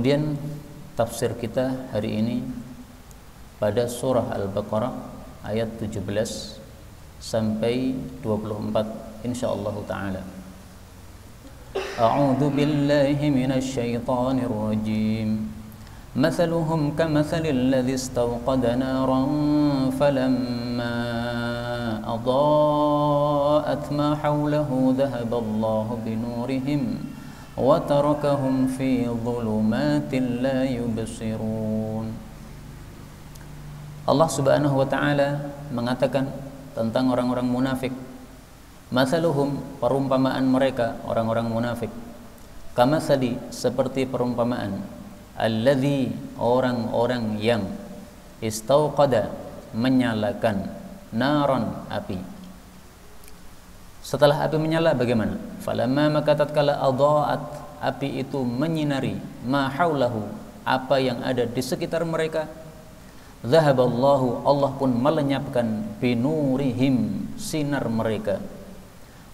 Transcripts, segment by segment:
Kemudian tafsir kita hari ini pada surah Al-Baqarah ayat 17 sampai 24 insyaallah taala. A'udzu billahi minasy syaithanir rajim. Mathaluhum kamathalil ladzi istawqada naran falamma adaa'at ma hawlahu dhahaballahu binurihim wa tarakahum fi dhulumatin la yubsirun. Allah Subhanahu wa taala mengatakan tentang orang-orang munafik, mathaluhum, perumpamaan mereka orang-orang munafik, kamathali, seperti perumpamaan alladzi, orang-orang yang istauqada, menyalakan, naron, api. Setelah api menyala bagaimana? Falamma, maka tatkala adaat, api itu menyinari, ma haulahu, apa yang ada di sekitar mereka, dhahaballahu, Allah pun melenyapkan, binurihim, sinar mereka,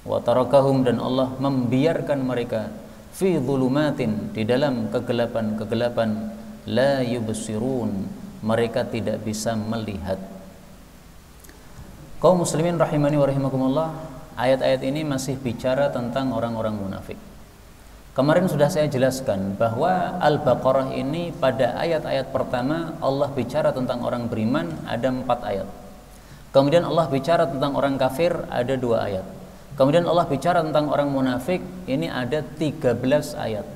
wa tarakahum, dan Allah membiarkan mereka, fi dhulumatin, di dalam kegelapan-kegelapan, la yubsirun, mereka tidak bisa melihat. Kaum muslimin rahimani wa rahimakumullah, ayat-ayat ini masih bicara tentang orang-orang munafik. Kemarin sudah saya jelaskan bahwa Al-Baqarah ini pada ayat-ayat pertama Allah bicara tentang orang beriman ada 4 ayat. Kemudian Allah bicara tentang orang kafir ada 2 ayat. Kemudian Allah bicara tentang orang munafik ini ada 13 ayat.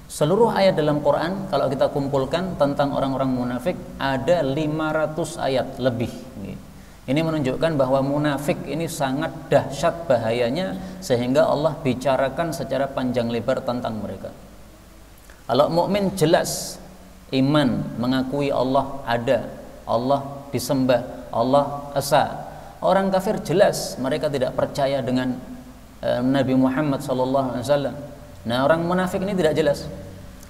Seluruh ayat dalam Quran kalau kita kumpulkan tentang orang-orang munafik ada 500 ayat lebih. Ini menunjukkan bahwa munafik ini sangat dahsyat bahayanya sehingga Allah bicarakan secara panjang lebar tentang mereka. Kalau mukmin jelas iman, mengakui Allah ada, Allah disembah, Allah esa. Orang kafir jelas mereka tidak percaya dengan Nabi Muhammad SAW. Nah, orang munafik ini tidak jelas.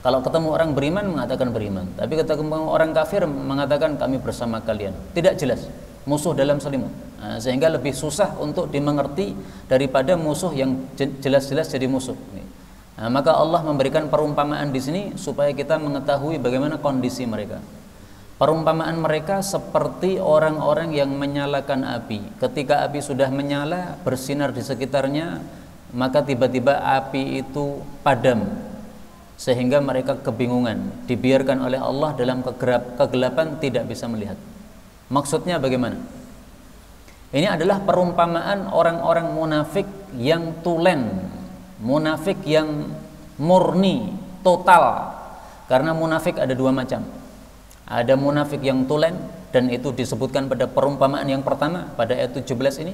Kalau ketemu orang beriman mengatakan beriman, tapi ketemu orang kafir mengatakan kami bersama kalian. Tidak jelas, musuh dalam selimut. Nah, sehingga lebih susah untuk dimengerti daripada musuh yang jelas-jelas jadi musuh. Nah, maka Allah memberikan perumpamaan di sini supaya kita mengetahui bagaimana kondisi mereka. Perumpamaan mereka seperti orang-orang yang menyalakan api. Ketika api sudah menyala, bersinar di sekitarnya, maka tiba-tiba api itu padam, sehingga mereka kebingungan, dibiarkan oleh Allah dalam kegelapan, tidak bisa melihat. Maksudnya bagaimana? Ini adalah perumpamaan orang-orang munafik yang tulen, munafik yang murni, total. Karena munafik ada 2 macam. Ada munafik yang tulen, dan itu disebutkan pada perumpamaan yang pertama pada ayat 17 ini.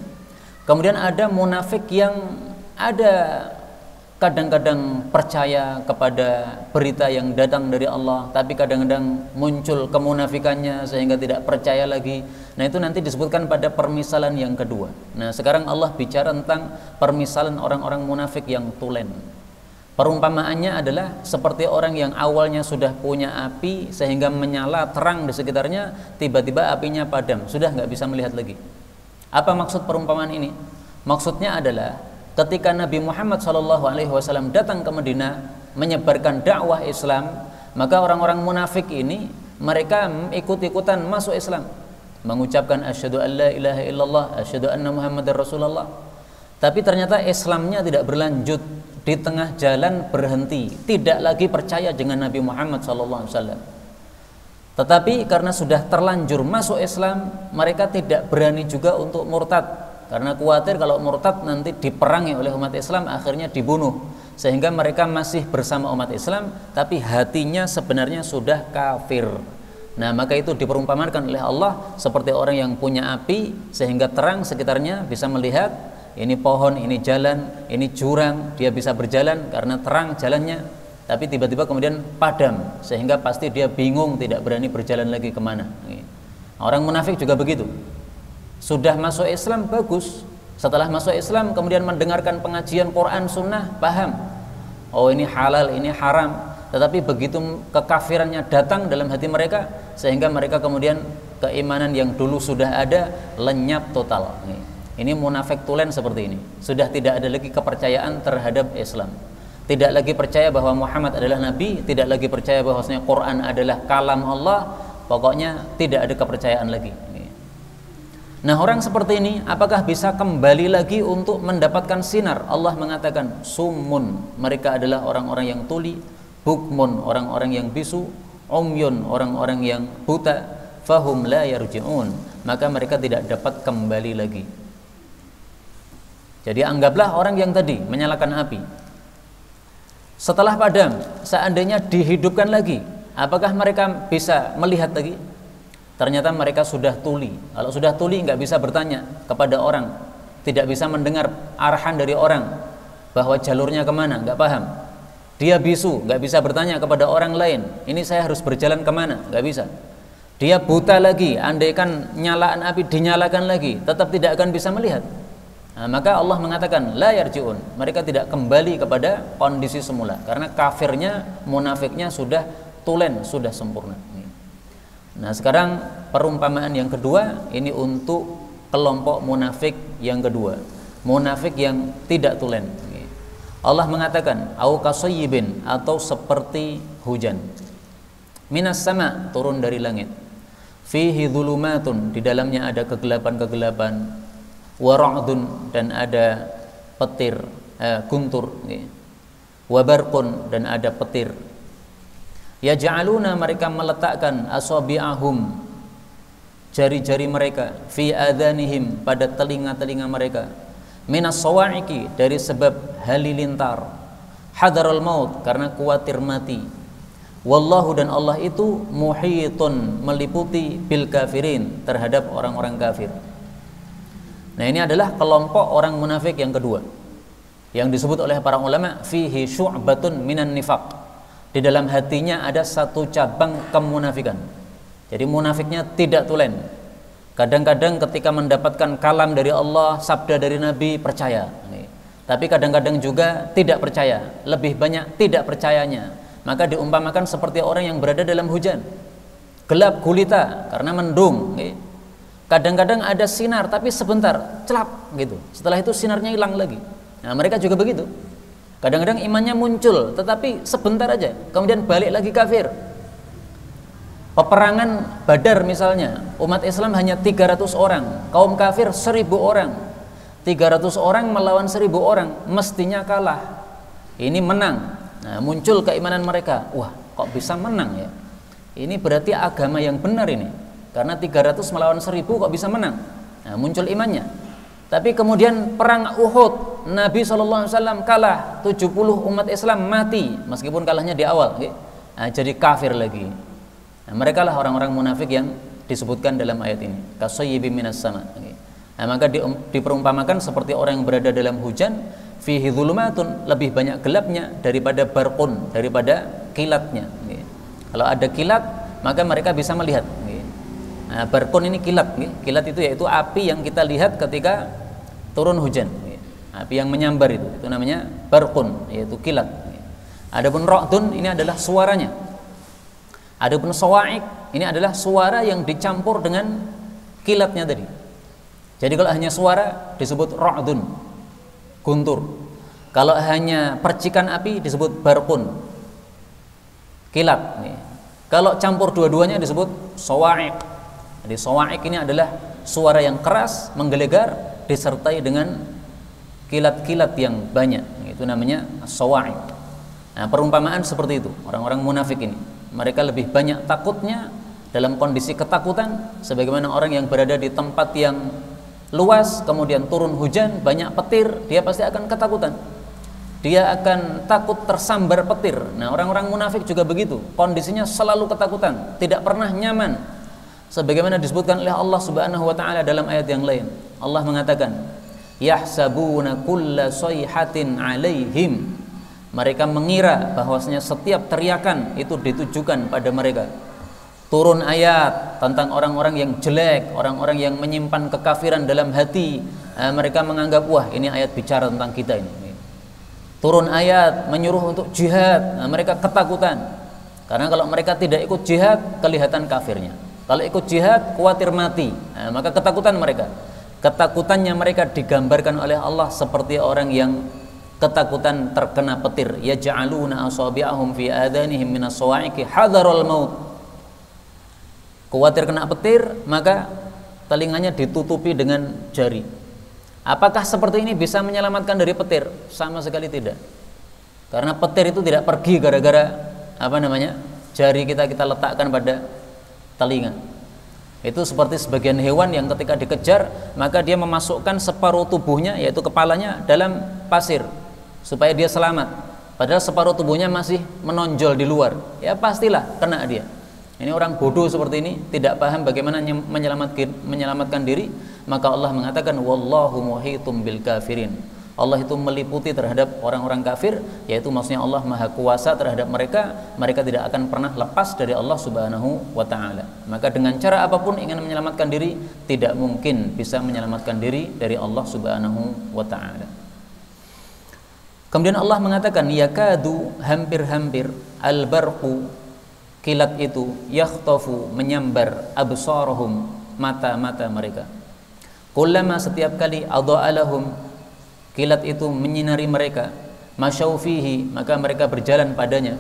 Kemudian ada munafik yang ada kadang-kadang percaya kepada berita yang datang dari Allah, tapi kadang-kadang muncul kemunafikannya sehingga tidak percaya lagi. Nah, itu nanti disebutkan pada permisalan yang kedua. Nah, sekarang Allah bicara tentang permisalan orang-orang munafik yang tulen. Perumpamaannya adalah seperti orang yang awalnya sudah punya api sehingga menyala terang di sekitarnya, tiba-tiba apinya padam, sudah nggak bisa melihat lagi. Apa maksud perumpamaan ini? Maksudnya adalah ketika Nabi Muhammad SAW datang ke Madinah menyebarkan dakwah Islam, maka orang-orang munafik ini mereka ikut-ikutan masuk Islam, mengucapkan asyhadu an la ilaha illallah, asyhadu anna muhammadar rasulullah. Tapi ternyata Islamnya tidak berlanjut, di tengah jalan berhenti, tidak lagi percaya dengan Nabi Muhammad SAW. Tetapi karena sudah terlanjur masuk Islam, mereka tidak berani juga untuk murtad, karena khawatir kalau murtad nanti diperangi oleh umat Islam, akhirnya dibunuh. Sehingga mereka masih bersama umat Islam, tapi hatinya sebenarnya sudah kafir. Nah, maka itu diperumpamakan oleh Allah seperti orang yang punya api sehingga terang sekitarnya, bisa melihat ini pohon, ini jalan, ini jurang, dia bisa berjalan karena terang jalannya. Tapi tiba-tiba kemudian padam, sehingga pasti dia bingung, tidak berani berjalan lagi kemana. Orang munafik juga begitu. Sudah masuk Islam bagus, setelah masuk Islam kemudian mendengarkan pengajian Quran Sunnah, paham, oh ini halal, ini haram. Tetapi begitu kekafirannya datang dalam hati mereka, sehingga mereka kemudian keimanan yang dulu sudah ada lenyap total. Ini munafik tulen seperti ini, sudah tidak ada lagi kepercayaan terhadap Islam. tidak lagi percaya bahwa Muhammad adalah nabi, tidak lagi percaya bahwasanya Quran adalah kalam Allah, pokoknya tidak ada kepercayaan lagi. Nah, orang seperti ini apakah bisa kembali lagi untuk mendapatkan sinar? Allah mengatakan summun, mereka adalah orang-orang yang tuli, bukmun, orang-orang yang bisu, umyun, orang-orang yang buta, fahum la yarji'un, maka mereka tidak dapat kembali lagi. Jadi anggaplah orang yang tadi menyalakan api, setelah padam, seandainya dihidupkan lagi, apakah mereka bisa melihat lagi? Ternyata mereka sudah tuli. Kalau sudah tuli nggak bisa bertanya kepada orang, tidak bisa mendengar arahan dari orang bahwa jalurnya kemana, nggak paham. Dia bisu, nggak bisa bertanya kepada orang lain, ini saya harus berjalan kemana, nggak bisa. Dia buta lagi, andaikan nyalaan api dinyalakan lagi, tetap tidak akan bisa melihat. Nah, maka Allah mengatakan la yarji'un, mereka tidak kembali kepada kondisi semula, karena kafirnya, munafiknya sudah tulen, sudah sempurna. Nah, sekarang perumpamaan yang kedua ini untuk kelompok munafik yang kedua, munafik yang tidak tulen. Allah mengatakan au kasayyibin, atau seperti hujan, minas sama, turun dari langit, fihi dhulumatun, di dalamnya ada kegelapan-kegelapan, wa ra'dun, dan ada petir, guntur, wa barqun, dan ada petir. Yaj'aluna, mereka meletakkan asabi'ahum, jari-jari mereka, fi adhanihim, pada telinga-telinga mereka, minas sawa'iqi, dari sebab halilintar, hadarul maut, karena khawatir mati. Wallahu, dan Allah itu muhitun, meliputi, bil kafirin, terhadap orang-orang kafir. Nah, ini adalah kelompok orang munafik yang kedua, yang disebut oleh para ulama fihi syu'batun minan nifaq, di dalam hatinya ada satu cabang kemunafikan. Jadi munafiknya tidak tulen. Kadang-kadang ketika mendapatkan kalam dari Allah, sabda dari Nabi, percaya. Tapi kadang-kadang juga tidak percaya, lebih banyak tidak percayanya. Maka diumpamakan seperti orang yang berada dalam hujan, gelap gulita karena mendung. Kadang-kadang ada sinar tapi sebentar, celap gitu. Setelah itu sinarnya hilang lagi. Nah, mereka juga begitu. Kadang-kadang imannya muncul tetapi sebentar aja, kemudian balik lagi kafir. Peperangan Badar misalnya, umat Islam hanya 300 orang, kaum kafir 1000 orang. 300 orang melawan 1000 orang, mestinya kalah. Ini menang. Nah, muncul keimanan mereka. Wah, kok bisa menang ya? Ini berarti agama yang benar ini. Karena 300 melawan 1000 kok bisa menang? Nah, muncul imannya. Tapi kemudian perang Uhud, Nabi SAW kalah, 70 umat Islam mati, meskipun kalahnya di awal. Nah, jadi kafir lagi. Nah, mereka lah orang-orang munafik yang disebutkan dalam ayat ini. Kasayyibim minas sama. Nah, maka diperumpamakan seperti orang yang berada dalam hujan, fihi dhulumatun, lebih banyak gelapnya daripada barqun, daripada kilatnya. Kalau ada kilat, maka mereka bisa melihat. Nah, barqun ini kilat. Kilat itu yaitu api yang kita lihat ketika turun hujan. Api yang menyambar itu namanya barqun, yaitu kilat. Adapun ra'dun ini adalah suaranya. Adapun sawa'iq ini adalah suara yang dicampur dengan kilatnya tadi. Jadi kalau hanya suara disebut ra'dun, guntur. Kalau hanya percikan api disebut barqun, kilat. Kalau campur dua-duanya disebut sawa'iq. Jadi sawa'iq ini adalah suara yang keras, menggelegar, disertai dengan kilat-kilat yang banyak. Itu namanya sawa'iq. Nah, perumpamaan seperti itu orang-orang munafik ini. Mereka lebih banyak takutnya dalam kondisi ketakutan, sebagaimana orang yang berada di tempat yang luas, kemudian turun hujan, banyak petir, dia pasti akan ketakutan. Dia akan takut tersambar petir. Nah, orang-orang munafik juga begitu, kondisinya selalu ketakutan, tidak pernah nyaman. Sebagaimana disebutkan oleh Allah Subhanahu wa taala dalam ayat yang lain. Allah mengatakan, "Yahsabuna kulla sayhatin 'alaihim." Mereka mengira bahwasanya setiap teriakan itu ditujukan pada mereka. Turun ayat tentang orang-orang yang jelek, orang-orang yang menyimpan kekafiran dalam hati. Mereka menganggap, wah, ini ayat bicara tentang kita ini. Turun ayat menyuruh untuk jihad. Mereka ketakutan. Karena kalau mereka tidak ikut jihad, kelihatan kafirnya. Kalau ikut jihad, khawatir mati. Maka ketakutan mereka. Ketakutannya mereka digambarkan oleh Allah seperti orang yang ketakutan terkena petir, yaj'aluna asabi'ahum fi adanihim minas sawa'iqi hadarul maut. Khawatir kena petir, maka telinganya ditutupi dengan jari. Apakah seperti ini bisa menyelamatkan dari petir? Sama sekali tidak. Karena petir itu tidak pergi gara-gara jari kita letakkan pada telinga. Itu seperti sebagian hewan yang ketika dikejar, maka dia memasukkan separuh tubuhnya, yaitu kepalanya, dalam pasir supaya dia selamat. Padahal separuh tubuhnya masih menonjol di luar. Ya pastilah kena dia. Ini orang bodoh seperti ini, tidak paham bagaimana menyelamatkan diri. Maka Allah mengatakan wallahu muhitum bil kafirin. Allah itu meliputi terhadap orang-orang kafir, yaitu maksudnya Allah maha kuasa terhadap mereka. Mereka tidak akan pernah lepas dari Allah subhanahu wa ta'ala. Maka dengan cara apapun ingin menyelamatkan diri, tidak mungkin bisa menyelamatkan diri dari Allah subhanahu wa ta'ala. Kemudian Allah mengatakan yakadu, hampir-hampir, al-barqu, kilat itu, yakhtafu, menyambar, absarahum, mata-mata mereka. Kullama, setiap kali, adha'alahum, kilat itu menyinari mereka, masyaufihi, maka mereka berjalan padanya.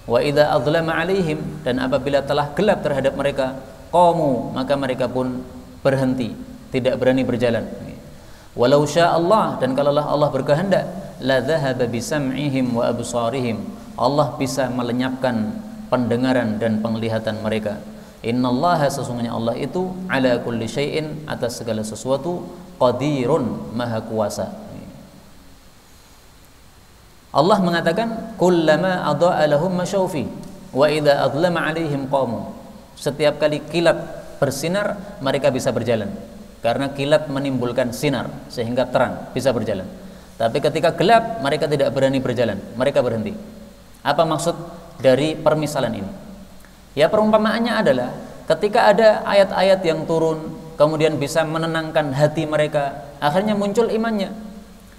Wa idza adlama alaihim, dan apabila telah gelap terhadap mereka, qamu, maka mereka pun berhenti, tidak berani berjalan. Walau syaa Allah, dan kalaulah Allah berkehendak, la dhahaba bisam'ihim wa absarihim, Allah bisa melenyapkan pendengaran dan penglihatan mereka. Innallaha, sesungguhnya Allah itu, ala kulli syai'in, atas segala sesuatu, qadirun, maha kuasa. Allah mengatakan kullama adha'a lahum masyaufi wa idza adlama 'alaihim qamu. Setiap kali kilat bersinar, mereka bisa berjalan. Karena kilat menimbulkan sinar sehingga terang, bisa berjalan. Tapi ketika gelap, mereka tidak berani berjalan, mereka berhenti. Apa maksud dari permisalan ini? Ya, perumpamaannya adalah ketika ada ayat-ayat yang turun, kemudian bisa menenangkan hati mereka, akhirnya muncul imannya.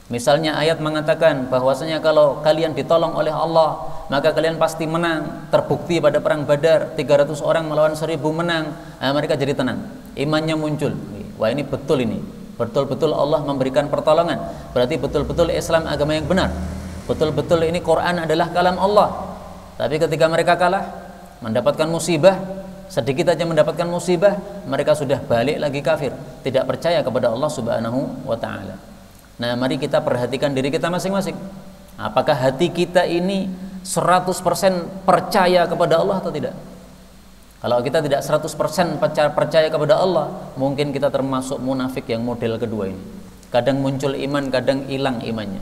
Misalnya ayat mengatakan bahwasanya kalau kalian ditolong oleh Allah, maka kalian pasti menang. Terbukti pada perang Badar, 300 orang melawan 1000 menang. Mereka jadi tenang, imannya muncul. Wah, ini betul, ini betul-betul Allah memberikan pertolongan. Berarti betul-betul Islam agama yang benar. Betul-betul ini Quran adalah kalam Allah. Tapi ketika mereka kalah, mendapatkan musibah, sedikit aja mendapatkan musibah, mereka sudah balik lagi kafir, tidak percaya kepada Allah subhanahu wa ta'ala. Nah, mari kita perhatikan diri kita masing-masing. Apakah hati kita ini 100% percaya kepada Allah atau tidak? Kalau kita tidak 100% percaya kepada Allah, mungkin kita termasuk munafik yang model kedua ini. Kadang muncul iman, kadang hilang imannya.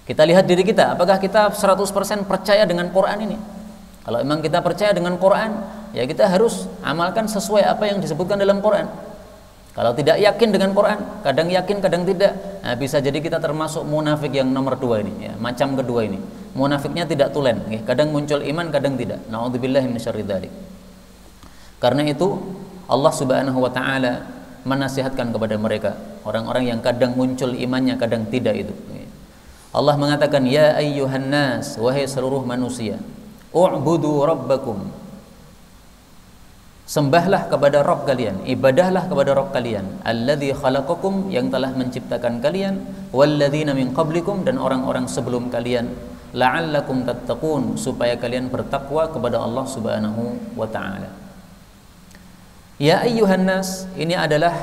Kita lihat diri kita, apakah kita 100% percaya dengan Quran ini? Kalau memang kita percaya dengan Quran, ya kita harus amalkan sesuai apa yang disebutkan dalam Quran. Kalau tidak yakin dengan Quran, kadang yakin, kadang tidak, nah, bisa jadi kita termasuk munafik yang nomor 2 ini, ya, macam kedua ini. Munafiknya tidak tulen, ya, kadang muncul iman, kadang tidak. Na'udzubillahi minasyarri dzalik. Karena itu Allah Subhanahu wa taala menasihatkan kepada mereka, orang-orang yang kadang muncul imannya, kadang tidak itu. Allah mengatakan, ya ayyuhan nas, wahai seluruh manusia, u'budu rabbakum, sembahlah kepada Rabb kalian, ibadahlah kepada Rabb kalian, alladzi khalaqakum, yang telah menciptakan kalian, walladzina min qablikum, dan orang-orang sebelum kalian, la'allakum tattaqun, supaya kalian bertakwa kepada Allah Subhanahu wa taala. Ya ayyuhan nas, ini adalah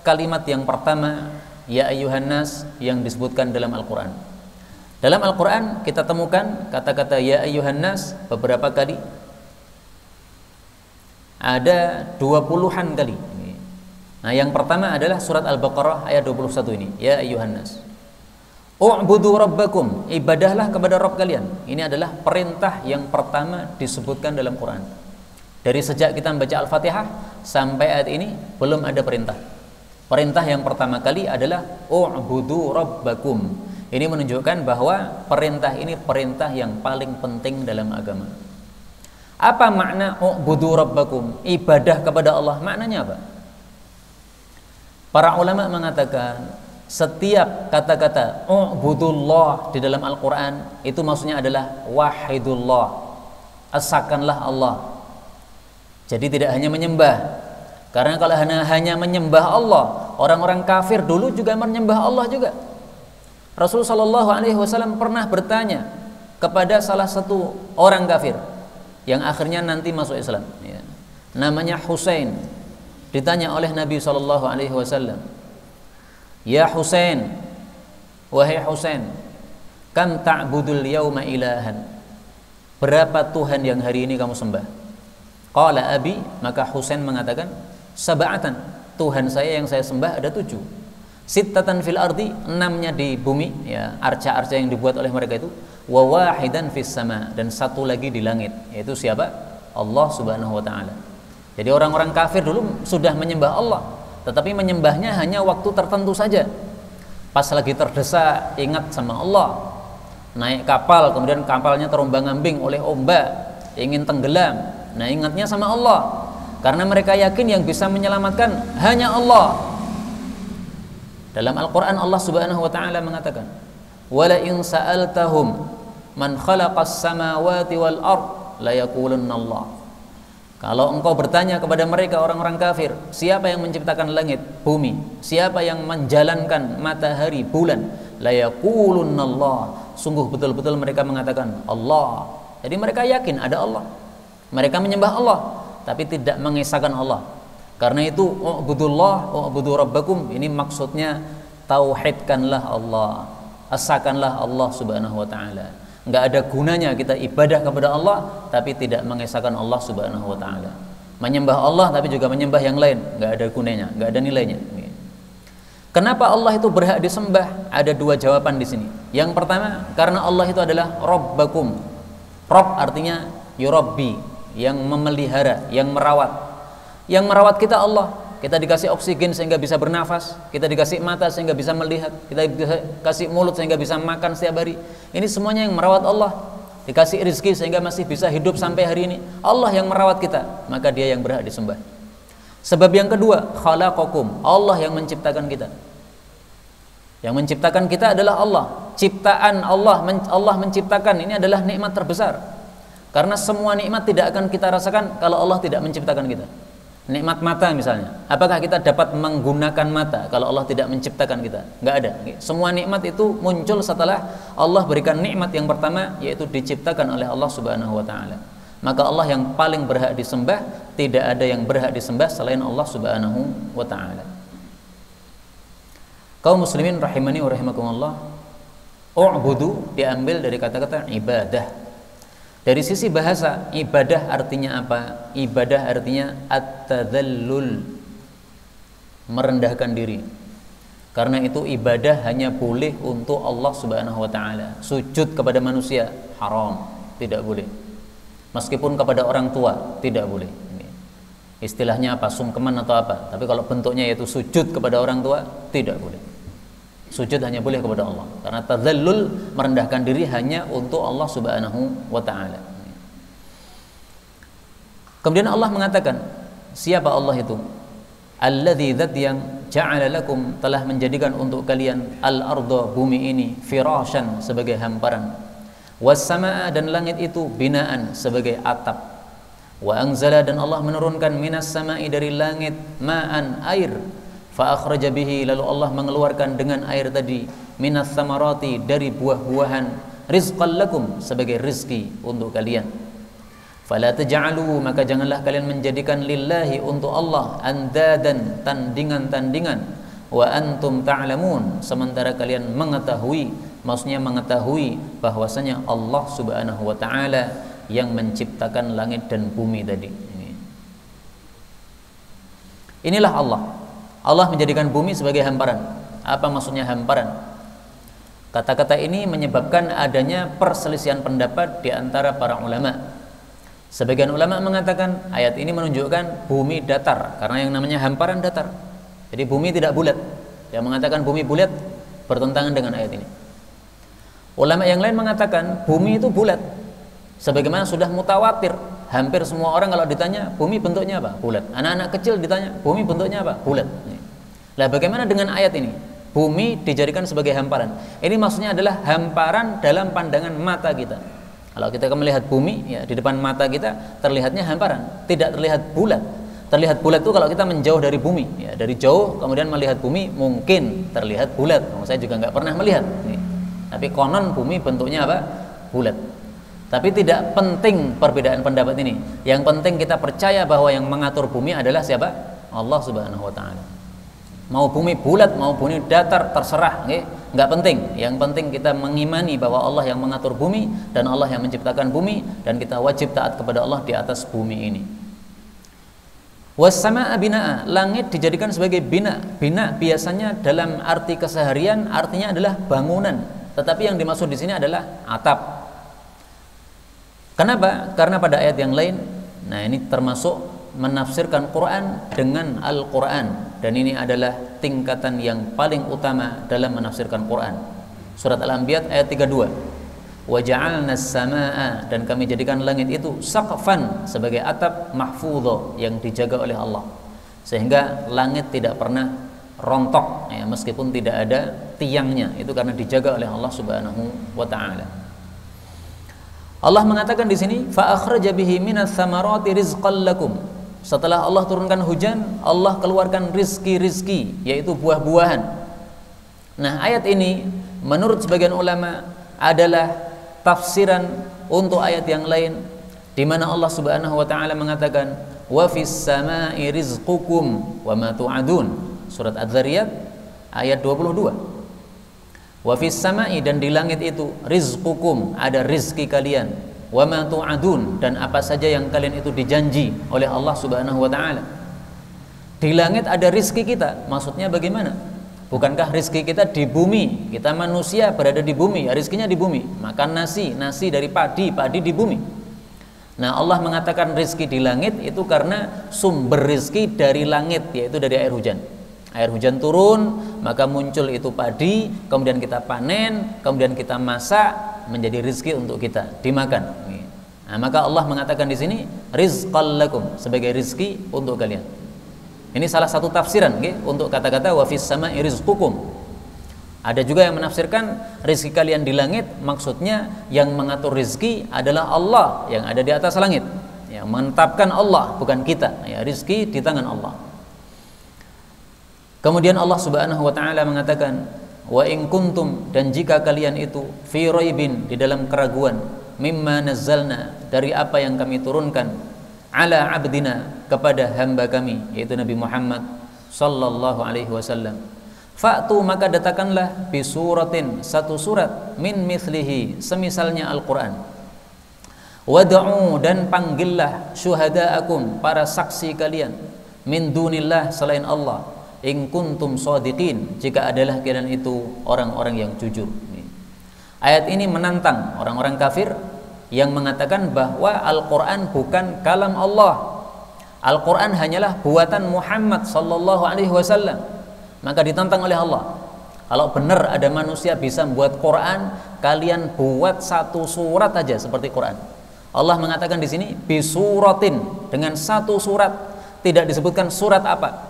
kalimat yang pertama, ya ayyuhan nas, yang disebutkan dalam Al-Qur'an. Dalam Al-Qur'an kita temukan kata-kata ya ayyuhan nas beberapa kali. Ada 20-an kali. Nah, yang pertama adalah surat Al-Baqarah ayat 21 ini, ya ayyuhan nas, u'budu rabbakum, ibadahlah kepada Rabb kalian. Ini adalah perintah yang pertama disebutkan dalam Quran. Dari sejak kita membaca Al-Fatihah sampai ayat ini belum ada perintah. Perintah yang pertama kali adalah u'budu rabbakum. Ini menunjukkan bahwa perintah ini perintah yang paling penting dalam agama. Apa makna u'budu rabbakum? Ibadah kepada Allah, maknanya apa? Para ulama mengatakan setiap kata-kata u'budullah di dalam Al-Quran itu maksudnya adalah wahidullah, esakanlah Allah. Jadi tidak hanya menyembah. Karena kalau hanya menyembah Allah, orang-orang kafir dulu juga menyembah Allah juga. Rasul sallallahu alaihi wasallam pernah bertanya kepada salah satu orang kafir yang akhirnya nanti masuk Islam, ya. Namanya Husain. Ditanya oleh Nabi sallallahu alaihi wasallam, "Ya Husain, wahai Husain, kam ta'budul yauma ilahan?" Berapa Tuhan yang hari ini kamu sembah? Qala abi, maka Husain mengatakan, "Sab'atan." Tuhan saya yang saya sembah ada 7. Sittatan fil ardi, 6-nya di bumi, ya, arca-arca yang dibuat oleh mereka itu, wa wahidan fis sama, dan 1 lagi di langit, yaitu siapa? Allah Subhanahu wa taala. Jadi orang-orang kafir dulu sudah menyembah Allah, tetapi menyembahnya hanya waktu tertentu saja. Pas lagi terdesak ingat sama Allah, naik kapal kemudian kapalnya terombang-ambing oleh ombak, ingin tenggelam, nah ingatnya sama Allah, karena mereka yakin yang bisa menyelamatkan hanya Allah. Dalam Al-Quran Allah Subhanahu wa ta'ala mengatakan, "Wala in sa'altahum man khalaqas samawati wal ard la yaqulunna Allah." Kalau engkau bertanya kepada mereka orang-orang kafir, siapa yang menciptakan langit, bumi, siapa yang menjalankan matahari, bulan, la yaqulunna Allah. Sungguh betul-betul mereka mengatakan Allah. Jadi mereka yakin ada Allah. Mereka menyembah Allah, tapi tidak mengesahkan Allah. Karena itu u'budullah wa'budu rabbakum, ini maksudnya tauhidkanlah Allah, esakanlah Allah Subhanahu wa taala. Enggak ada gunanya kita ibadah kepada Allah tapi tidak mengesahkan Allah Subhanahu wa taala. Menyembah Allah tapi juga menyembah yang lain, enggak ada gunanya, enggak ada nilainya. Kenapa Allah itu berhak disembah? Ada 2 jawaban di sini. Yang pertama, karena Allah itu adalah Rabbakum. Rabb artinya yurabbi, yang memelihara, yang merawat. Yang merawat kita Allah. Kita dikasih oksigen sehingga bisa bernafas, kita dikasih mata sehingga bisa melihat, kita dikasih mulut sehingga bisa makan setiap hari. Ini semuanya yang merawat Allah. Dikasih rezeki sehingga masih bisa hidup sampai hari ini. Allah yang merawat kita, maka Dia yang berhak disembah. Sebab yang kedua, khalaqakum, Allah yang menciptakan kita. Yang menciptakan kita adalah Allah. Ciptaan Allah, Allah menciptakan, ini adalah nikmat terbesar. Karena semua nikmat tidak akan kita rasakan kalau Allah tidak menciptakan kita. Nikmat mata misalnya, apakah kita dapat menggunakan mata kalau Allah tidak menciptakan kita? Enggak ada. Semua nikmat itu muncul setelah Allah berikan nikmat yang pertama, yaitu diciptakan oleh Allah Subhanahu wa taala. Maka Allah yang paling berhak disembah, tidak ada yang berhak disembah selain Allah Subhanahu wa taala. Kaum muslimin rahimani wa rahimakumullah, u'budu diambil dari kata-kata ibadah. Dari sisi bahasa, ibadah artinya apa? Ibadah artinya at-tadhallul, merendahkan diri. Karena itu ibadah hanya boleh untuk Allah Subhanahu wa taala. Sujud kepada manusia haram, tidak boleh. Meskipun kepada orang tua tidak boleh. Istilahnya apa? Sungkeman atau apa? Tapi kalau bentuknya yaitu sujud kepada orang tua tidak boleh. Sujud hanya boleh kepada Allah. Karena tadzallul, merendahkan diri, hanya untuk Allah Subhanahu wa taala. Kemudian Allah mengatakan, siapa Allah itu? Alladzi, zat yang ja'ala lakum, telah menjadikan untuk kalian al-ardha, bumi ini, firasyan, sebagai hamparan, was samaa, dan langit itu, binaan, sebagai atap, wa anzala, dan Allah menurunkan minas samai, dari langit, ma'an, air, fa akhraja bihi, lalu Allah mengeluarkan dengan air tadi, minas samarati, dari buah-buahan, rizqan lakum, sebagai rizki untuk kalian. Fala taj'alu, maka janganlah kalian menjadikan lillahi, untuk Allah, andadan, tandingan-tandingan, wa antum ta'lamun, sementara kalian mengetahui, maksudnya mengetahui bahwasanya Allah Subhanahu wa taala yang menciptakan langit dan bumi tadi. Inilah Allah. Allah menjadikan bumi sebagai hamparan. Apa maksudnya hamparan? Kata-kata ini menyebabkan adanya perselisihan pendapat di antara para ulama. Sebagian ulama mengatakan ayat ini menunjukkan bumi datar, karena yang namanya hamparan datar. Jadi bumi tidak bulat. Yang mengatakan bumi bulat bertentangan dengan ayat ini. Ulama yang lain mengatakan bumi itu bulat. Sebagaimana sudah mutawatir, hampir semua orang kalau ditanya bumi bentuknya apa? Bulat. Anak-anak kecil ditanya bumi bentuknya apa? Bulat. Lah bagaimana dengan ayat ini? Bumi dijadikan sebagai hamparan. Ini maksudnya adalah hamparan dalam pandangan mata kita. Kalau kita melihat bumi, ya di depan mata kita terlihatnya hamparan, tidak terlihat bulat. Terlihat bulat itu kalau kita menjauh dari bumi, ya dari jauh kemudian melihat bumi mungkin terlihat bulat. Saya juga nggak pernah melihat. Tapi konon bumi bentuknya apa? Bulat. Tapi tidak penting perbedaan pendapat ini. Yang penting kita percaya bahwa yang mengatur bumi adalah siapa? Allah Subhanahu wa taala. Mau bumi bulat, mau bumi datar, terserah, nggak penting. Yang penting kita mengimani bahwa Allah yang mengatur bumi dan Allah yang menciptakan bumi, dan kita wajib taat kepada Allah di atas bumi ini. Was-samaa binaa, langit dijadikan sebagai bina. Bina biasanya dalam arti keseharian artinya adalah bangunan, tetapi yang dimaksud di sini adalah atap. Kenapa? Karena pada ayat yang lain, nah ini termasuk menafsirkan Quran dengan Al-Quran, dan ini adalah tingkatan yang paling utama dalam menafsirkan Quran. Surat Al-Anbiya ayat 32. Wa ja'alna as-samaa'a, dan kami jadikan langit itu saqfan, sebagai atap mahfudho, yang dijaga oleh Allah, sehingga langit tidak pernah rontok ya, meskipun tidak ada tiangnya, itu karena dijaga oleh Allah Subhanahu wa taala. Allah mengatakan di sini, fa akhraja bihi minas samarati rizqan lakum. Setelah Allah turunkan hujan, Allah keluarkan rizki-rizki, yaitu buah-buahan. Nah, ayat ini menurut sebagian ulama adalah tafsiran untuk ayat yang lain, di mana Allah Subhanahu wa taala mengatakan, wa fis samai rizqukum wa ma tu'adun. Surat Az-Zariyat ayat 22. Wa fis samai, dan di langit itu, rizqukum, ada rizki kalian, wa ma tu'adun, dan apa saja yang kalian itu dijanji oleh Allah Subhanahu wa taala. Di langit ada rizki kita, maksudnya bagaimana? Bukankah rizki kita di bumi? Kita manusia berada di bumi, ya rizkinya di bumi. Makan nasi dari padi di bumi. Nah, Allah mengatakan rizki di langit itu karena sumber rizki dari langit, yaitu dari air hujan. Air hujan turun, maka muncul itu padi, kemudian kita panen, kemudian kita masak menjadi rizki untuk kita dimakan. Nah, maka Allah mengatakan di sini rizqal lakum, sebagai rizki untuk kalian. Ini salah satu tafsiran untuk kata-kata wa fis sama'i rizqukum. Ada juga yang menafsirkan rizki kalian di langit, maksudnya yang mengatur rizki adalah Allah yang ada di atas langit. Yang menetapkan Allah, bukan kita. Ya, rizki di tangan Allah. Kemudian Allah Subhanahu wa taala mengatakan, wa in kuntum, dan jika kalian itu fi raibin, di dalam keraguan, mimma nazzalna, dari apa yang kami turunkan, ala abdina, kepada hamba kami, yaitu Nabi Muhammad sallallahu alaihi wasallam, fa'tu, maka datangkanlah bi suratin, satu surat, min mithlihi, semisalnya Al-Qur'an, wad'u, dan panggillah, syuhada'akum, para saksi kalian, min dunillah, selain Allah, in kuntum shadiqin, jika adalah kalian itu orang-orang yang jujur. Ayat ini menantang orang-orang kafir yang mengatakan bahwa Al-Quran bukan kalam Allah. Al-Quran hanyalah buatan Muhammad sallallahu alaihi wasallam. Maka ditantang oleh Allah, kalau benar ada manusia bisa membuat Quran, kalian buat satu surat aja seperti Quran. Allah mengatakan di sini bisuratin, dengan satu surat, tidak disebutkan surat apa.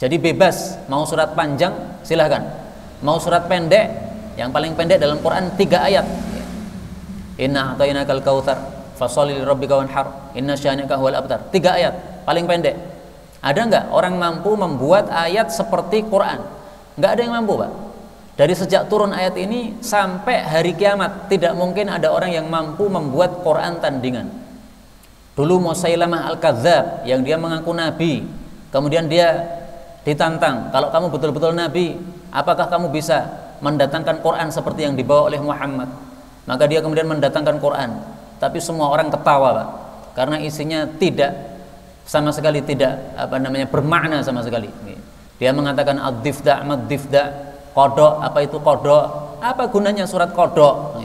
Jadi bebas, mau surat panjang silahkan, mau surat pendek, yang paling pendek dalam Quran 3 ayat. Inna a'tainakal kautsar fasholli lirabbika wanhar inna syani'aka huwal abtar. 3 ayat paling pendek. Ada enggak orang mampu membuat ayat seperti Quran? Enggak ada yang mampu, Pak. Dari sejak turun ayat ini sampai hari kiamat tidak mungkin ada orang yang mampu membuat Quran tandingan. Dulu Musailamah Al-Kadzdzab yang dia mengaku nabi, kemudian dia ditantang, kalau kamu betul-betul nabi, apakah kamu bisa mendatangkan Quran seperti yang dibawa oleh Muhammad? Maka dia kemudian mendatangkan Quran, tapi semua orang ketawa, Pak, karena isinya tidak sama sekali tidak bermakna sama sekali. Dia mengatakan ad-difda' mad-difda', kodok, apa itu kodok? Apa gunanya surat kodok?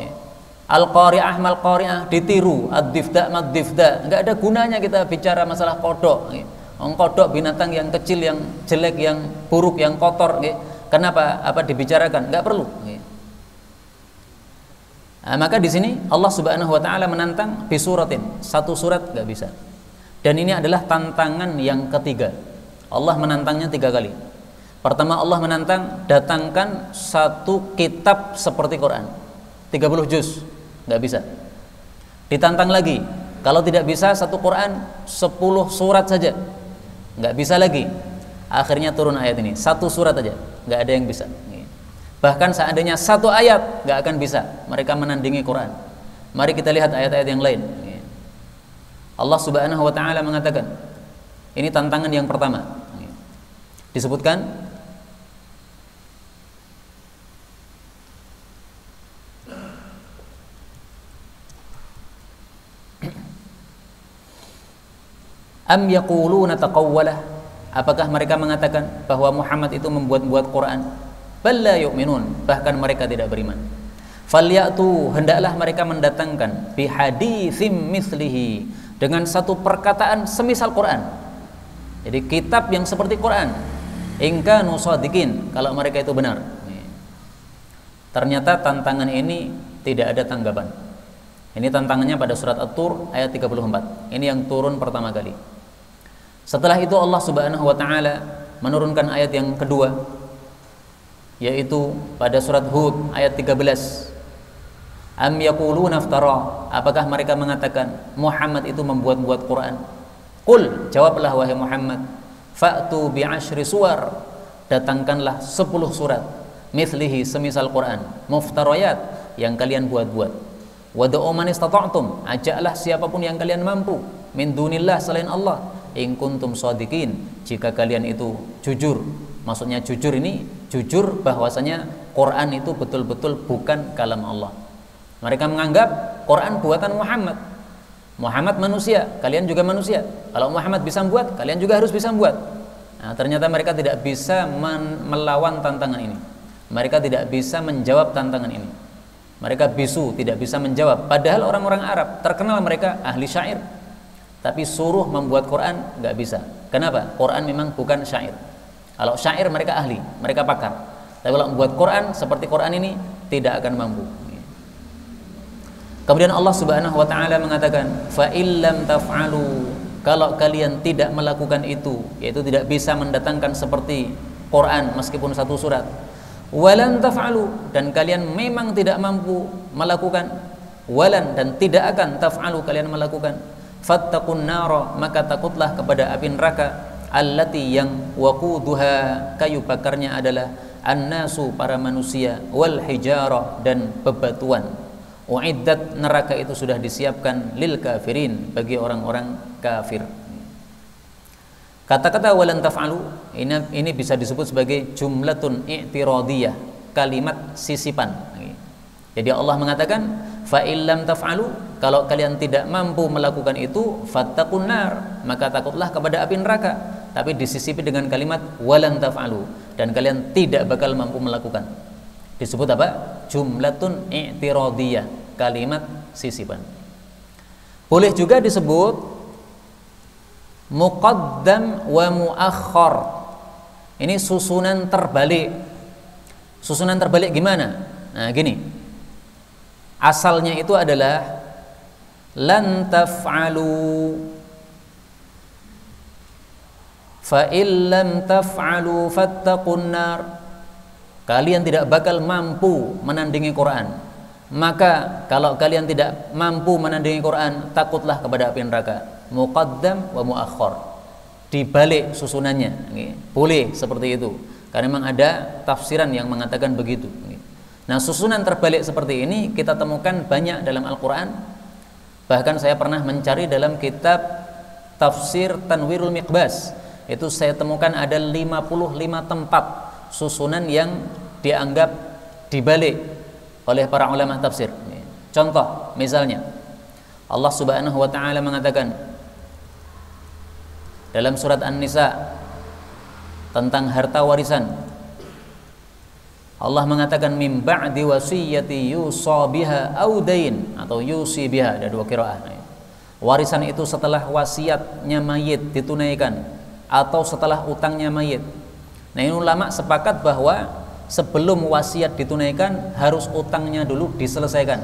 Al-Qari'ah mal-Qari'ah ditiru, ad-difda' mad-difda', enggak ada gunanya kita bicara masalah kodok. Kodok binatang yang kecil, yang jelek, yang buruk, yang kotor. Kenapa? Apa dibicarakan? Enggak perlu. Nah, maka di sini Allah Subhanahu wa taala menantang bisuratin, satu surat enggak bisa. Dan ini adalah tantangan yang ketiga. Allah menantangnya 3 kali. Pertama, Allah menantang, datangkan satu kitab seperti Quran, 30 juz, enggak bisa. Ditantang lagi, kalau tidak bisa satu Quran 10 surat saja, nggak bisa lagi. Akhirnya turun ayat ini, satu surat aja, nggak ada yang bisa. Bahkan seandainya satu ayat nggak akan bisa mereka menandingi Quran. Mari kita lihat ayat-ayat yang lain. Allah Subhanahu wa taala mengatakan, ini tantangan yang pertama. Disebutkan am yaquluna taqawwalah, apakah mereka mengatakan bahwa Muhammad itu membuat-buat Quran? Bal la yu'minun, bahkan mereka tidak beriman. Falyatu, hendaklah mereka mendatangkan bihaditsim mislihi, dengan satu perkataan semisal Quran. Jadi kitab yang seperti Quran. In kanu shadiqin, kalau mereka itu benar. Ternyata tantangan ini tidak ada tanggapan. Ini tantangannya pada surat At-Tur ayat 34. Ini yang turun pertama kali. Setelah itu Allah Subhanahu wa taala menurunkan ayat yang kedua, yaitu pada surat Hud ayat 13. Am yaquluna iftara, apakah mereka mengatakan Muhammad itu membuat-buat Quran? Qul, jawablah wahai Muhammad, fa'tu bi'ashri suwar, datangkanlah 10 surat, mithlihi, semisal Quran, muftarayat, yang kalian buat-buat. Wad'u man istata'tum, ajaklah siapapun yang kalian mampu, min dunillah, selain Allah, in kuntum shadiqin, jika kalian itu jujur. Maksudnya jujur ini jujur bahwasanya Quran itu betul-betul bukan kalam Allah. Mereka menganggap Quran buatan Muhammad. Muhammad manusia, kalian juga manusia. Kalau Muhammad bisa membuat, kalian juga harus bisa membuat. Nah, ternyata mereka tidak bisa melawan tantangan ini. Mereka tidak bisa menjawab tantangan ini. Mereka bisu, tidak bisa menjawab. Padahal orang-orang Arab terkenal mereka ahli syair. Tapi suruh membuat Quran nggak bisa. Kenapa? Quran memang bukan syair. Kalau syair mereka ahli, mereka pakar. Tapi kalau membuat Quran seperti Quran ini tidak akan mampu. Kemudian Allah Subhanahu wa taala mengatakan, fa illam taf'alu, kalau kalian tidak melakukan itu, yaitu tidak bisa mendatangkan seperti Quran meskipun satu surat, walan taf'alu, dan kalian memang tidak mampu melakukan, walan, dan tidak akan taf'alu, kalian melakukan, fattaqun nara, maka takutlah kepada api neraka, allati, yang waquduha, kayu bakarnya adalah annasu, para manusia, wal hijarah, dan bebatuan. Uiddat, neraka itu sudah disiapkan lil kafirin, bagi orang-orang kafir. Kata-kata walan taf'alu ini bisa disebut sebagai jumlatun i'tiradiyah, kalimat sisipan. Jadi Allah mengatakan fa illam taf'alu, kalau kalian tidak mampu melakukan itu, fattaqun nar, maka takutlah kepada api neraka. Tapi disisipi dengan kalimat walan taf'alu, dan kalian tidak bakal mampu melakukan. Disebut apa? Jumlatun i'tiradiyah, kalimat sisipan. Boleh juga disebut muqaddam wa muakhkhar. Ini susunan terbalik. Susunan terbalik gimana? Nah, gini. Asalnya itu adalah lan taf'alu fa illam taf'alu fattaqun nar. Kalian tidak bakal mampu menandingi Quran. Maka kalau kalian tidak mampu menandingi Quran, takutlah kepada api neraka. Muqaddam wa muakhkhar, dibalik susunannya. Boleh seperti itu, karena memang ada tafsiran yang mengatakan begitu. Nah, susunan terbalik seperti ini kita temukan banyak dalam Al-Quran. Bahkan saya pernah mencari dalam kitab Tafsir Tanwirul Miqbas, itu saya temukan ada 55 tempat susunan yang dianggap dibalik oleh para ulama tafsir. Contoh, misalnya Allah Subhanahu wa taala mengatakan dalam surat An-Nisa tentang harta warisan. Allah mengatakan mim ba'di wasiyati yusa biha aw dain, atau yusi biha, ada dua qiraah. Warisan itu setelah wasiatnya mayit ditunaikan atau setelah utangnya mayit. Nah, ini ulama sepakat bahwa sebelum wasiat ditunaikan harus utangnya dulu diselesaikan.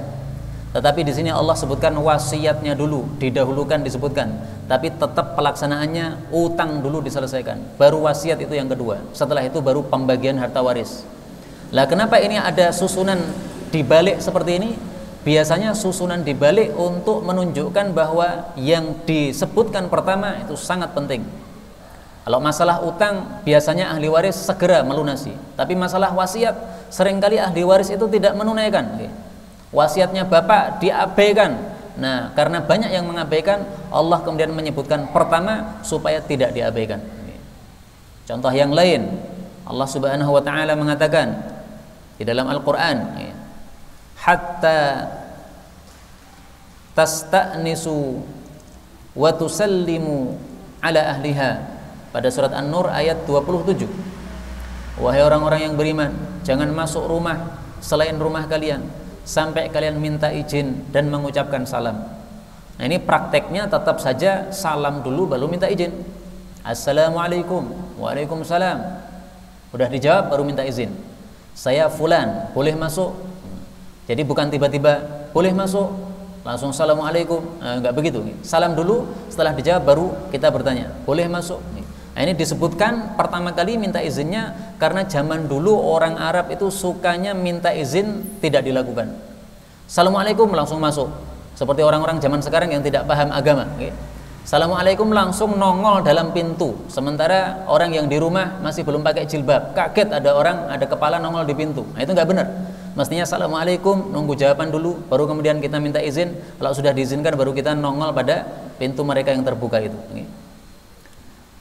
Tetapi di sini Allah sebutkan wasiatnya dulu didahulukan disebutkan, tapi tetap pelaksanaannya utang dulu diselesaikan, baru wasiat itu yang kedua. Setelah itu baru pembagian harta waris. Lah, kenapa ini ada susunan dibalik seperti ini? Biasanya susunan dibalik untuk menunjukkan bahwa yang disebutkan pertama itu sangat penting. Kalau masalah utang biasanya ahli waris segera melunasi, tapi masalah wasiat seringkali ahli waris itu tidak menunaikan. Wasiatnya bapak diabaikan. Nah, karena banyak yang mengabaikan, Allah kemudian menyebutkan pertama supaya tidak diabaikan. Contoh yang lain, Allah Subhanahu wa taala mengatakan di dalam Al-Qur'an, hatta tasta'nisu wa tusallimu ala ahliha, pada surat An-Nur ayat 27. Wahai orang-orang yang beriman, jangan masuk rumah selain rumah kalian sampai kalian minta izin dan mengucapkan salam. Nah, ini prakteknya tetap saja salam dulu baru minta izin. Assalamualaikum, waalaikumsalam. Udah dijawab baru minta izin. Saya fulan, boleh masuk? Jadi bukan tiba-tiba boleh masuk langsung assalamualaikum, enggak begitu. Salam dulu, setelah dijawab baru kita bertanya, boleh masuk? Nah, ini disebutkan pertama kali minta izinnya karena zaman dulu orang Arab itu sukanya minta izin tidak dilakukan. Assalamualaikum langsung masuk. Seperti orang-orang zaman sekarang yang tidak paham agama. Assalamualaikum langsung nongol dalam pintu. Sementara orang yang di rumah masih belum pakai jilbab. Kaget ada orang, ada kepala nongol di pintu. Nah, itu nggak benar. Mestinya assalamualaikum, nunggu jawaban dulu, baru kemudian kita minta izin. Kalau sudah diizinkan baru kita nongol pada pintu mereka yang terbuka itu.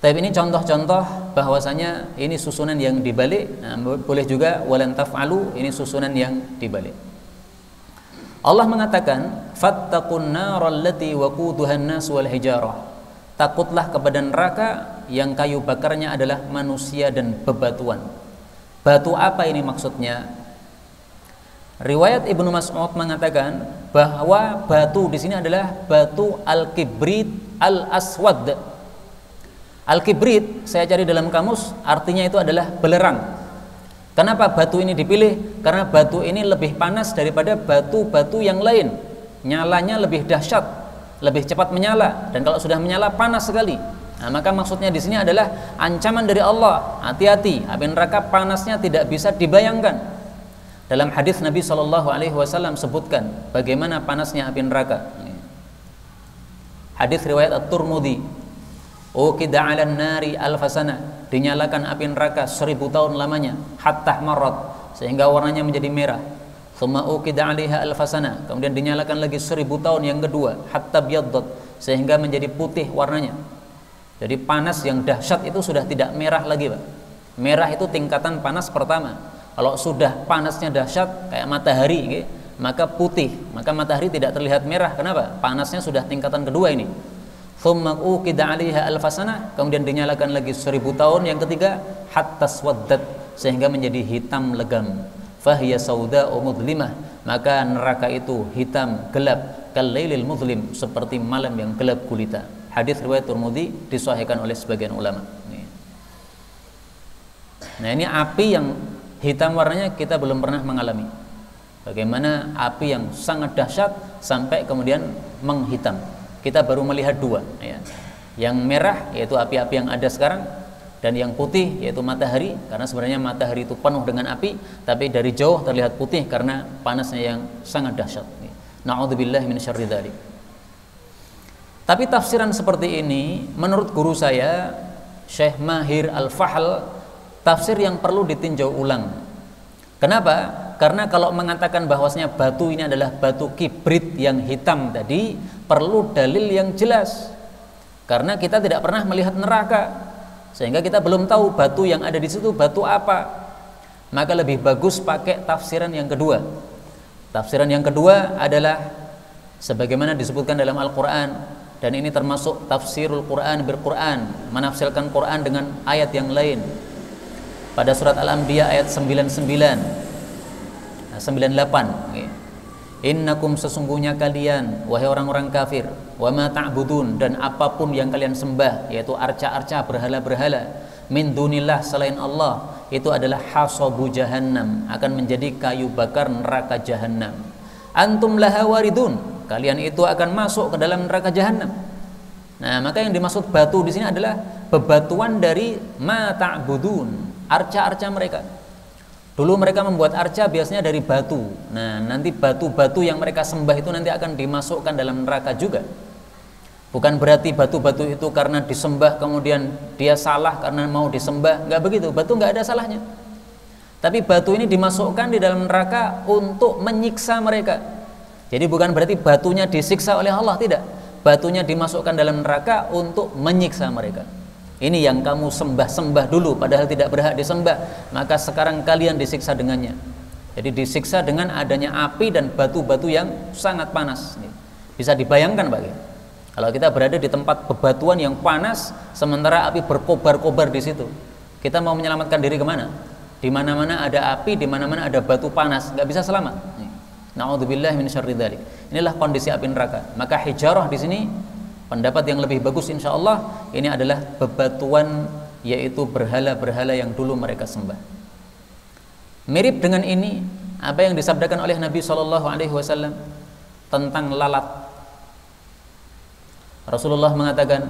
Tapi ini contoh-contoh bahwasanya ini susunan yang dibalik. Nah, boleh juga walan taf'alu, ini susunan yang dibalik. Allah mengatakan fattaqun naral lati waquduhan nas wal hijarah. Takutlah kepada neraka yang kayu bakarnya adalah manusia dan bebatuan. Batu apa ini maksudnya? Riwayat Ibnu Mas'ud mengatakan bahwa batu di sini adalah batu al-kibrit al-aswad. Al-kibrit saya cari dalam kamus artinya itu adalah belerang. Kenapa batu ini dipilih? Karena batu ini lebih panas daripada batu-batu yang lain. Nyalanya lebih dahsyat, lebih cepat menyala, dan kalau sudah menyala panas sekali. Nah, maka maksudnya di sini adalah ancaman dari Allah. Hati-hati, api neraka panasnya tidak bisa dibayangkan. Dalam hadis Nabi SAW sebutkan bagaimana panasnya api neraka. Hadis riwayat At-Tirmidzi. Uqida 'alan nari alfasana, dinyalakan api neraka 1000 tahun lamanya, hatta marat, sehingga warnanya menjadi merah. Tsumma uqida 'alaiha alfasana, kemudian dinyalakan lagi 1000 tahun yang kedua, hatta biyaddat, sehingga menjadi putih warnanya. Jadi panas yang dahsyat itu sudah tidak merah lagi, Pak. Merah itu tingkatan panas pertama. Kalau sudah panasnya dahsyat kayak matahari, maka putih, maka matahari tidak terlihat merah. Kenapa? Panasnya sudah tingkatan kedua ini. Tsumma uqida 'alaiha alfasana, kemudian dinyalakan lagi 1000 tahun yang ketiga, hatta swaddat, sehingga menjadi hitam legam. Fahiya sauda'u mudlimah, maka neraka itu hitam gelap, kalailil mudlim, seperti malam yang gelap gulita. Hadis riwayat Tirmidzi, disahihkan oleh sebagian ulama. Nah, ini api yang hitam warnanya kita belum pernah mengalami. Bagaimana api yang sangat dahsyat sampai kemudian menghitam. Kita baru melihat dua, ya. Yang merah yaitu api-api yang ada sekarang, dan yang putih yaitu matahari, karena sebenarnya matahari itu penuh dengan api, tapi dari jauh terlihat putih karena panasnya yang sangat dahsyat. Na'udzubillahi min syarri dzalik. Tapi tafsiran seperti ini menurut guru saya Syekh Mahir Al-Fahl, tafsir yang perlu ditinjau ulang. Kenapa? Karena kalau mengatakan bahwasanya batu ini adalah batu kibrit yang hitam tadi, perlu dalil yang jelas. Karena kita tidak pernah melihat neraka, sehingga kita belum tahu batu yang ada di situ batu apa. Maka lebih bagus pakai tafsiran yang kedua. Tafsiran yang kedua adalah sebagaimana disebutkan dalam Al-Quran, dan ini termasuk tafsirul Quran bil-Quran, menafsirkan Quran dengan ayat yang lain. Pada surat Al-Anbiya ayat 98, innakum, sesungguhnya kalian wahai orang-orang kafir, wa ma ta'budun, dan apapun yang kalian sembah, yaitu arca-arca, berhala-berhala, min dunillah, selain Allah, itu adalah hasabu jahannam, akan menjadi kayu bakar neraka jahannam. Antum laha waridun, kalian itu akan masuk ke dalam neraka jahannam. Nah, maka yang dimaksud batu di sini adalah bebatuan dari ma ta'budun, arca-arca mereka. Dulu mereka membuat arca biasanya dari batu. Nah, nanti batu-batu yang mereka sembah itu nanti akan dimasukkan dalam neraka juga. Bukan berarti batu-batu itu karena disembah kemudian dia salah karena mau disembah, nggak begitu. Batu nggak ada salahnya. Tapi batu ini dimasukkan di dalam neraka untuk menyiksa mereka. Jadi bukan berarti batunya disiksa oleh Allah, tidak. Batunya dimasukkan dalam neraka untuk menyiksa mereka. Ini yang kamu sembah-sembah dulu padahal tidak berhak disembah, maka sekarang kalian disiksa dengannya. Jadi disiksa dengan adanya api dan batu-batu yang sangat panas. Bisa dibayangkan bagi kalau kita berada di tempat bebatuan yang panas, sementara api berkobar-kobar di situ, kita mau menyelamatkan diri kemana? Di mana-mana ada api, di mana-mana ada batu panas, nggak bisa selamat. Na'udzubillah min syarri dzalik. Inilah kondisi api neraka. Maka hijarah di sini pendapat yang lebih bagus insyaallah ini adalah bebatuan, yaitu berhala-berhala yang dulu mereka sembah. Mirip dengan ini apa yang disabdakan oleh Nabi SAW tentang lalat. Rasulullah mengatakan,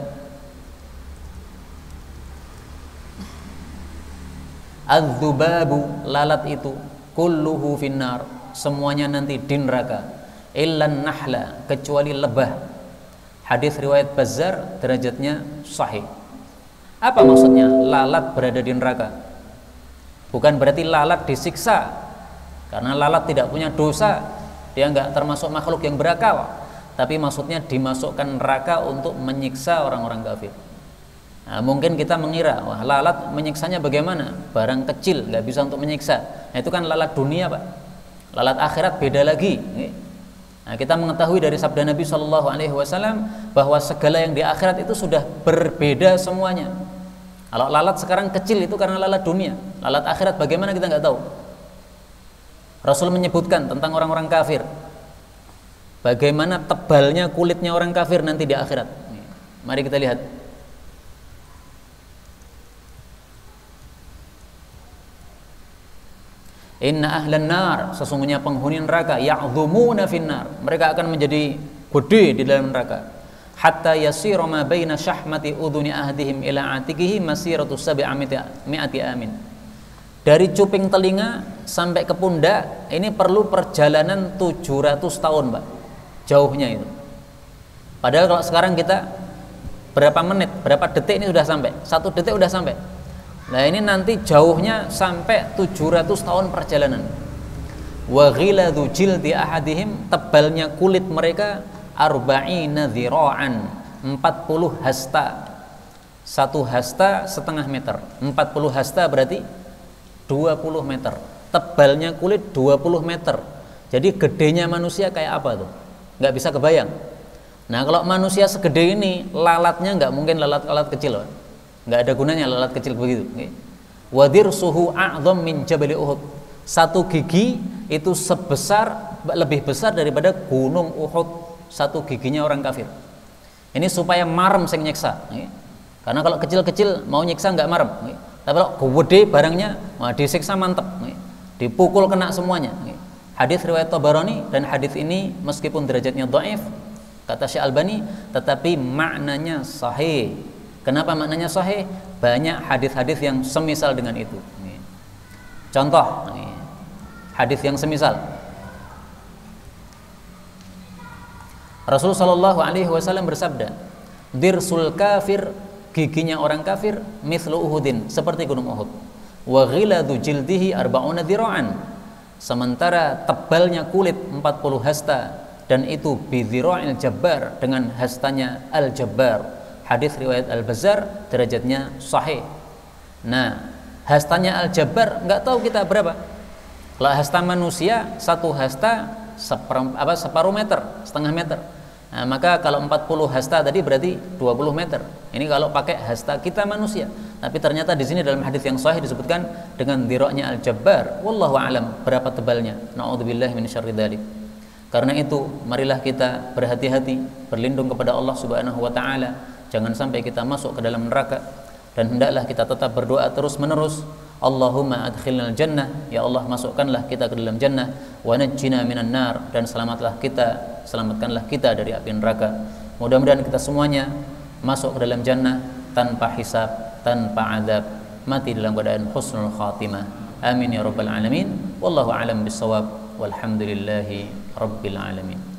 adzubabu, lalat itu, kulluhu finnar, semuanya nanti di neraka, illan nahla, kecuali lebah. Hadis riwayat Bazzar, derajatnya sahih. Apa maksudnya lalat berada di neraka? Bukan berarti lalat disiksa, karena lalat tidak punya dosa, dia enggak termasuk makhluk yang berakal. Tapi maksudnya dimasukkan neraka untuk menyiksa orang-orang kafir. Nah, mungkin kita mengira, wah lalat menyiksanya bagaimana? Barang kecil, nggak bisa untuk menyiksa. Nah, itu kan lalat dunia, Pak. Lalat akhirat beda lagi. Nah, kita mengetahui dari sabda Nabi SAW bahwa segala yang di akhirat itu sudah berbeda semuanya. Kalau lalat sekarang kecil itu karena lalat dunia. Lalat akhirat bagaimana kita nggak tahu. Rasul menyebutkan tentang orang-orang kafir, bagaimana tebalnya kulitnya orang kafir nanti di akhirat. Mari kita lihat. Inna ahlan nar, sesungguhnya penghuni neraka, ya'dhumuna finnar, mereka akan menjadi gede di dalam neraka. Hatta yasira ma baina syahmati udhuni ahdihim ila atikihi masiratu sab'ami'ati amin. Dari cuping telinga sampai ke pundak ini perlu perjalanan 700 tahun, Pak. Jauhnya itu. Padahal kalau sekarang kita berapa menit, berapa detik ini sudah sampai. 1 detik sudah sampai. Nah, ini nanti jauhnya sampai 700 tahun perjalanan. Wa ghiladu jildi ahadihim, tebalnya kulit mereka arba'ina dhira'an, 40 hasta. 1 hasta setengah meter. 40 hasta berarti 20 meter. Tebalnya kulit 20 meter. Jadi gedenya manusia kayak apa tuh? Nggak bisa kebayang. Nah, kalau manusia segede ini, lalatnya nggak mungkin lalat-lalat kecil, Pak. Nggak ada gunanya lalat kecil begitu. Wadir suhu a'dham min jabali Uhud. 1 gigi itu lebih besar daripada gunung Uhud. 1 giginya orang kafir. Ini supaya marem sing nyiksa. Karena kalau kecil-kecil mau nyiksa nggak marem. Tapi kalau gede barangnya, disiksa mantep. Dipukul kena semuanya. Hadis riwayat Tabarani, dan hadis ini meskipun derajatnya dhaif kata Syekh Albani, tetapi maknanya sahih. Kenapa maknanya sahih? Banyak hadis-hadis yang semisal dengan itu. Contoh, hadis yang semisal. Rasulullah SAW bersabda, dirsul kafir, giginya orang kafir, mithlu Uhudin, seperti gunung Uhud. Wa ghiladu jildihi arba'una dhira'an, sementara tebalnya kulit 40 hasta, dan itu bidhira'il jabbar, dengan hastanya al-jabbar. Hadis riwayat Al-Bazzar, derajatnya sahih. Nah, hastanya Al-Jabbar nggak tahu kita berapa. Kalau hasta manusia 1 hasta separuh meter, setengah meter. Nah, maka kalau 40 hasta tadi berarti 20 meter. Ini kalau pakai hasta kita manusia. Tapi ternyata di sini dalam hadis yang sahih disebutkan dengan dhira'nya Al-Jabbar. Wallahu a'lam berapa tebalnya. Na'udzubillahi min syarri dzalik. Karena itu, marilah kita berhati-hati, berlindung kepada Allah Subhanahu wa taala. Jangan sampai kita masuk ke dalam neraka, dan hendaklah kita tetap berdoa terus-menerus. Allahumma adkhilnal jannah, ya Allah masukkanlah kita ke dalam jannah, wa najjina minan nar, dan selamatkanlah kita dari api neraka. Mudah-mudahan kita semuanya masuk ke dalam jannah tanpa hisab, tanpa azab, mati dalam keadaan husnul khatimah. Amin ya rabbal alamin. Wallahu a'lam bissawab. Walhamdulillahi rabbil alamin.